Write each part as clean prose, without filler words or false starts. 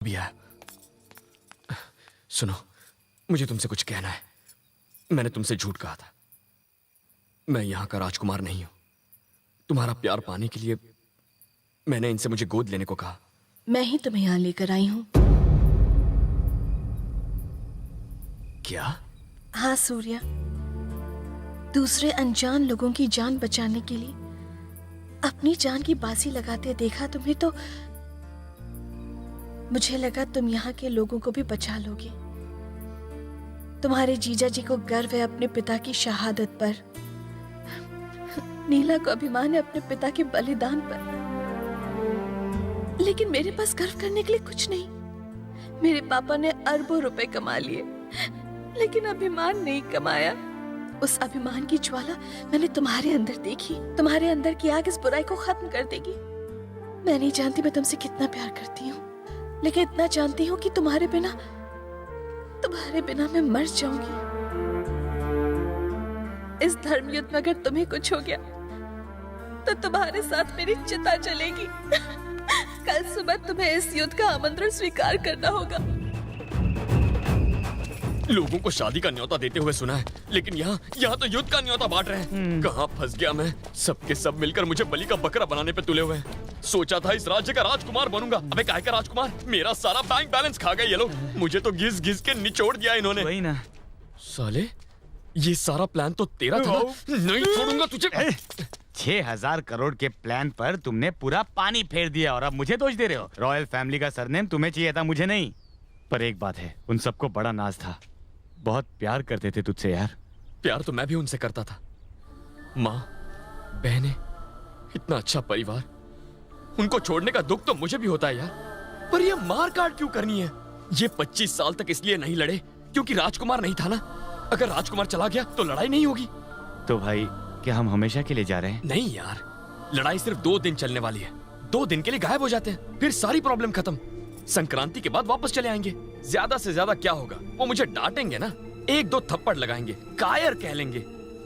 भी है। सुनो, मुझे तुमसे कुछ कहना है। मैंने तुमसे झूठ कहा था। मैं यहां का राजकुमार नहीं हूं। तुम्हारा प्यार पाने के लिए मैंने इनसे मुझे गोद लेने को कहा। मैं ही तुम्हें यहां लेकर आई हूं। क्या? हाँ सूर्या, दूसरे अनजान लोगों की जान बचाने के लिए अपनी जान की बाजी लगाते देखा तुम्हें तो मुझे लगा तुम यहाँ के लोगों को भी बचा लोगे। तुम्हारे जीजा जी को गर्व है अपने पिता की शहादत पर। नीला को अभिमान है अपने पिता के बलिदान पर। लेकिन मेरे पास गर्व करने के लिए कुछ नहीं। मेरे पापा ने अरबों रुपए कमा लिए, लेकिन अभिमान नहीं कमाया। उस अभिमान की ज्वाला मैंने तुम्हारे अंदर देखी। तुम्हारे अंदर की आग इस बुराई को खत्म कर देगी। मैं नहीं जानती मैं तुमसे कितना प्यार करती हूँ, लेकिन इतना जानती हूँ कि तुम्हारे बिना मैं मर जाऊंगी। इस धर्म युद्ध में अगर तुम्हें कुछ हो गया तो तुम्हारे साथ मेरी चिता जलेगी। कल सुबह तुम्हें इस युद्ध का आमंत्रण स्वीकार करना होगा। लोगों को शादी का न्योता देते हुए सुना है, लेकिन यहाँ तो युद्ध का न्योता बांट रहे हैं। कहाँ फंस गया मैं? सबके सब मिलकर मुझे बलि का बकरा बनाने पे तुले हुए हैं। सोचा था इस राज्य का राजकुमार बनूंगा। अबे काहे का राजकुमार? मेरा सारा बैंक बैलेंस खा गए ये लोग। मुझे तो घिस घिस के निचोड़ दिया इन्होंने। वही ना साले, ये सारा प्लान तो तेरा था। नहीं छोड़ूंगा तुझे। 6,000 करोड़ के प्लान पर तुमने पूरा पानी फेर दिया और अब मुझे दोष दे रहे हो। रॉयल फैमिली का सरनेम तुम्हें चाहिए था, मुझे नहीं। पर एक बात है, उन सबको बड़ा नाज था। बहुत प्यार करते थे तुझसे यार। प्यार तो मैं भी उनसे करता था। माँ, बहनें, इतना अच्छा परिवार, उनको छोड़ने का दुख तो मुझे भी होता है यार। पर ये मार काट क्यों करनी है? ये 25 साल तक इसलिए नहीं लड़े क्योंकि राजकुमार नहीं था ना। अगर राजकुमार चला गया तो लड़ाई नहीं होगी। तो भाई, क्या हम हमेशा के लिए जा रहे हैं? नहीं यार, लड़ाई सिर्फ 2 दिन चलने वाली है। 2 दिन के लिए गायब हो जाते हैं, फिर सारी प्रॉब्लम खत्म। संक्रांति के बाद वापस चले आएंगे। ज्यादा से ज्यादा क्या होगा? वो मुझे डांटेंगे ना, 1-2 थप्पड़ लगाएंगे, कायर कह लेंगे,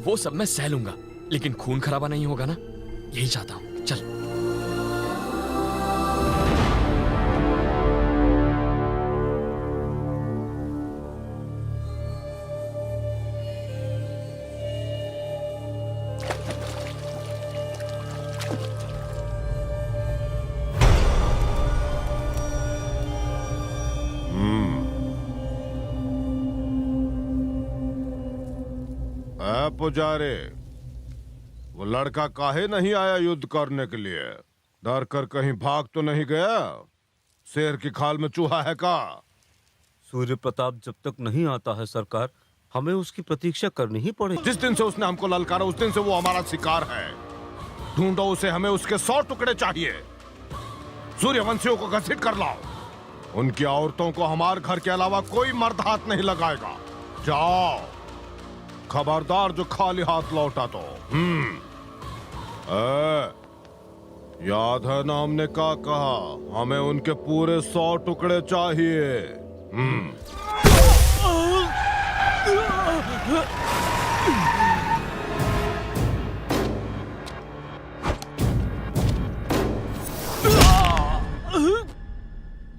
वो सब मैं सह लूंगा। लेकिन खून खराबा नहीं होगा ना, यही चाहता हूँ। चल। पुजारी, वो लड़का काहे नहीं आया युद्ध करने के लिए? डर कर कहीं भाग तो नहीं गया? शेर की खाल में चूहा है का? सूर्य प्रताप जब तक नहीं आता है सरकार, हमें उसकी प्रतीक्षा करनी ही पड़ेगी। जिस दिन से उसने हमको ललकारा उस दिन से वो हमारा शिकार है। ढूंढो उसे, हमें उसके 100 टुकड़े चाहिए। सूर्यवंशियों को घसीट कर लाओ। उनकी औरतों को हमारे घर के अलावा कोई मर्द हाथ नहीं लगाएगा। जाओ, खबरदार जो खाली हाथ लौटा तो। याद है ना हमने क्या कहा? हमें उनके पूरे 100 टुकड़े चाहिए।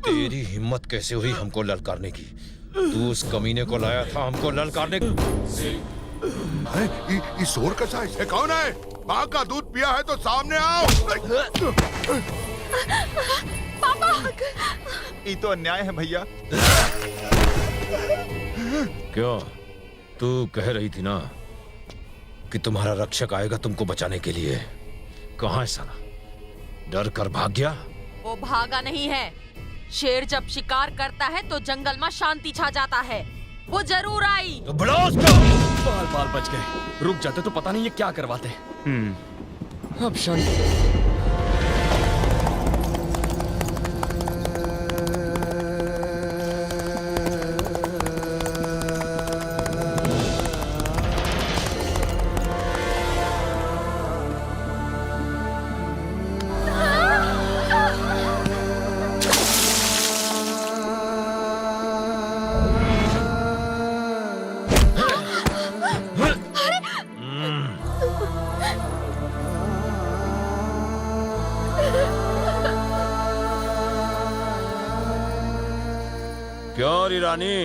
तेरी हिम्मत कैसे हुई हमको ललकारने की? तू उस कमीने को लाया था हमको ललकारने की? ये शोर का साइज है? कौन है? माँ का दूध पिया है तो सामने आओ। पापा, ये तो अन्याय है भैया। क्या तू कह रही थी ना कि तुम्हारा रक्षक आएगा तुमको बचाने के लिए? कहाँ है साला? डर कर भाग गया? वो भागा नहीं है। शेर जब शिकार करता है तो जंगल में शांति छा जाता है। वो जरूर आई। तो बुलाओ उसको। बाल बच गए। रुक जाते तो पता नहीं ये क्या करवाते। अब शांति। क्यों रानी,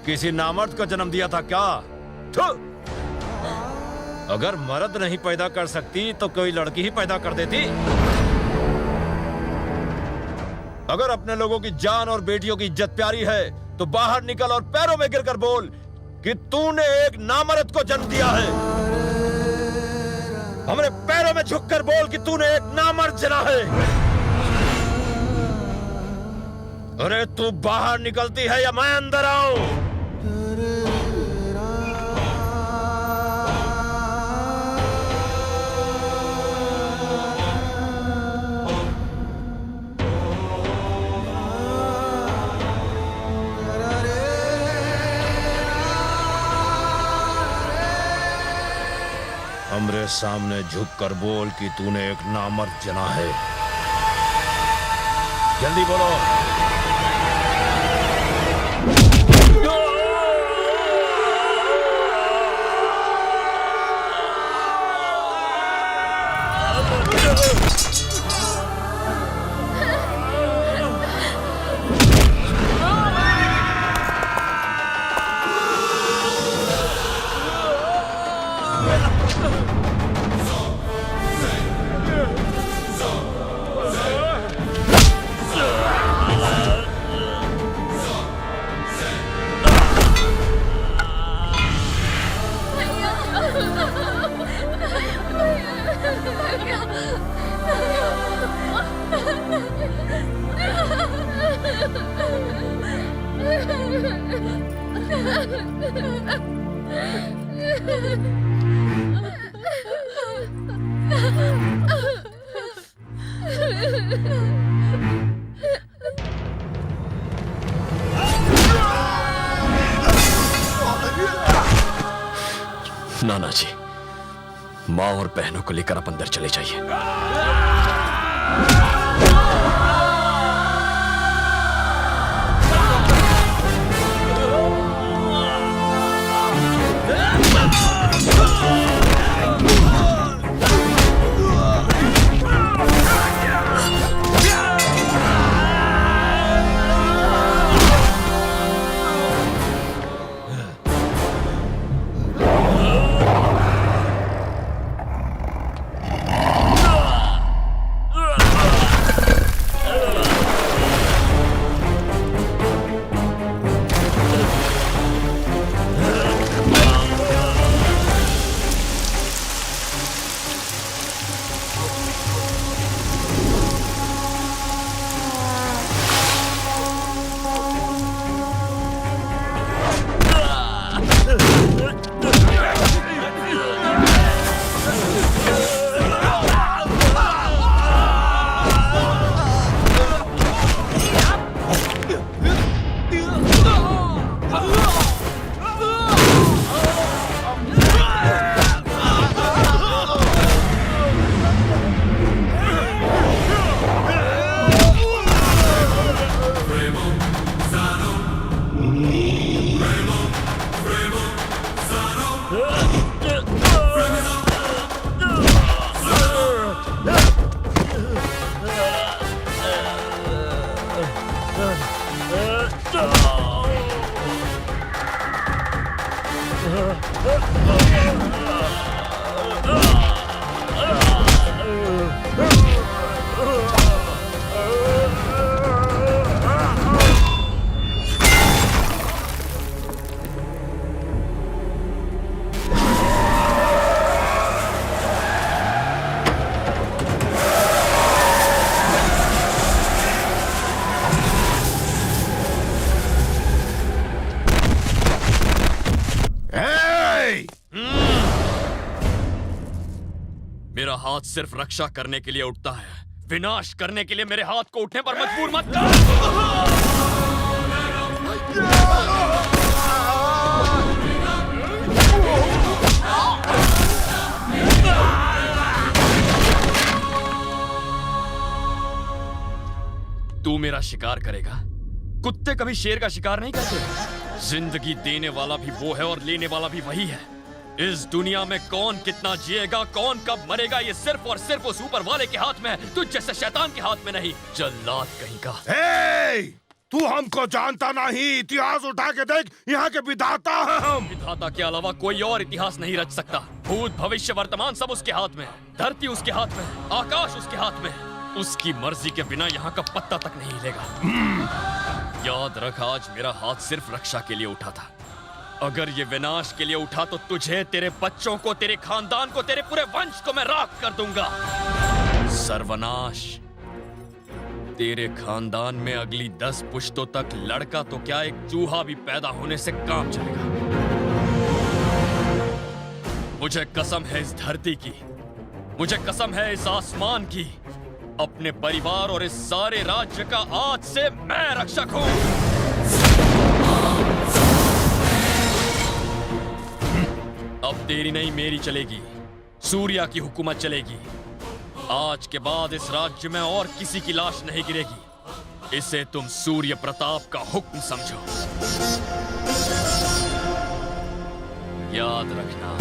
किसी नामर्द को जन्म दिया था क्या? थू! अगर मर्द नहीं पैदा कर सकती तो कोई लड़की ही पैदा कर देती। अगर अपने लोगों की जान और बेटियों की इज्जत प्यारी है तो बाहर निकल और पैरों में गिरकर बोल कि तूने एक नामर्द को जन्म दिया है। हमारे पैरों में झुककर बोल कि तूने एक नामर्द जना है। अरे तू बाहर निकलती है या मैं अंदर आऊं? हमरे सामने झुककर बोल कि तूने एक नामर्द जना है। जल्दी बोलो। नाना जी, माँ और बहनों को लेकर आप अंदर चले जाइए। मेरा हाथ सिर्फ रक्षा करने के लिए उठता है, विनाश करने के लिए मेरे हाथ को उठने पर मजबूर मत कर। तू मेरा शिकार करेगा? कुत्ते कभी शेर का शिकार नहीं करते। जिंदगी देने वाला भी वो है और लेने वाला भी वही है। इस दुनिया में कौन कितना जिएगा, कौन कब मरेगा, ये सिर्फ और सिर्फ उस ऊपर वाले के हाथ में है, तुझ जैसे शैतान के हाथ में नहीं। जल्लाद कहीं का। तू हमको जानता नहीं। इतिहास उठा के देख, यहाँ के विधाता हैं हम। विधाता के अलावा कोई और इतिहास नहीं रच सकता। भूत भविष्य वर्तमान सब उसके हाथ में है। धरती उसके हाथ में है, आकाश उसके हाथ में है। उसकी मर्जी के बिना यहाँ का पत्ता तक नहीं हिलेगा। याद रख, आज मेरा हाथ सिर्फ रक्षा के लिए उठा था। अगर ये विनाश के लिए उठा तो तुझे, तेरे बच्चों को, तेरे खानदान को, तेरे पूरे वंश को मैं राख कर दूंगा। सर्वनाश। तेरे खानदान में अगली 10 पुश्तों तक लड़का तो क्या, एक चूहा भी पैदा होने से काम चलेगा। मुझे कसम है इस धरती की, मुझे कसम है इस आसमान की, अपने परिवार और इस सारे राज्य का आज से मैं रक्षक हूं। अब तेरी नहीं मेरी चलेगी, सूर्या की हुकूमत चलेगी। आज के बाद इस राज्य में और किसी की लाश नहीं गिरेगी। इसे तुम सूर्य प्रताप का हुक्म समझो। याद रखना।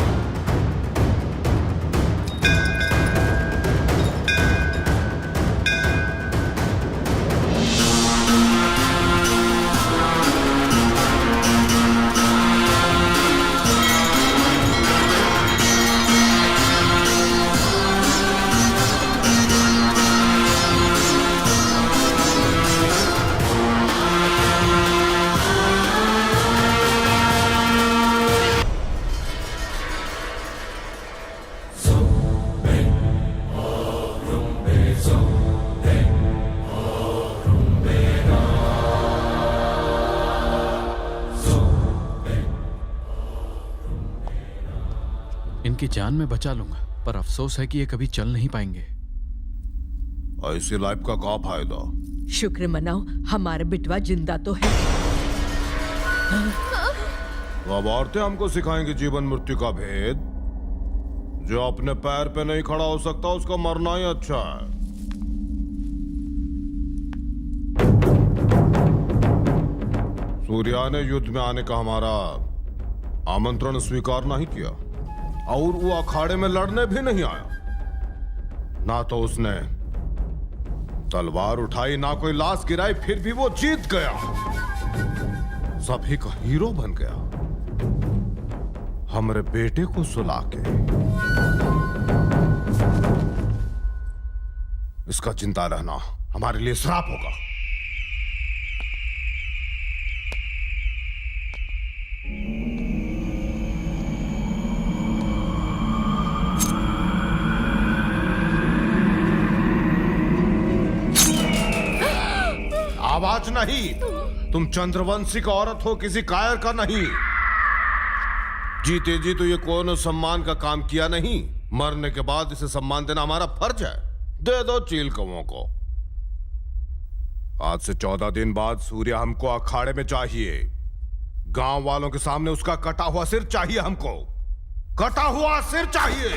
इनकी जान मैं बचा लूंगा, पर अफसोस है कि ये कभी चल नहीं पाएंगे। ऐसी लाइफ का क्या फायदा? शुक्र मनाओ, हमारा बिटवा जिंदा तो है। अब औरतें हमको सिखाएंगी जीवन मृत्यु का भेद। जो अपने पैर पे नहीं खड़ा हो सकता उसका मरना ही अच्छा है। सूर्या ने युद्ध में आने का हमारा आमंत्रण स्वीकार नहीं किया और वो अखाड़े में लड़ने भी नहीं आया। ना तो उसने तलवार उठाई, ना कोई लाश गिराई, फिर भी वो जीत गया। सभी का हीरो बन गया, हमारे बेटे को सुला के। इसका चिंता रहना हमारे लिए श्राप होगा। आवाज नहीं, तुम चंद्रवंशी का औरत हो, किसी कायर का नहीं। जीते जी तो ये कोई सम्मान का काम किया नहीं, मरने के बाद इसे सम्मान देना हमारा फर्ज है। दे दो चील कौओं को। आज से 14 दिन बाद सूर्य हमको अखाड़े में चाहिए। गांव वालों के सामने उसका कटा हुआ सिर चाहिए हमको, कटा हुआ सिर चाहिए।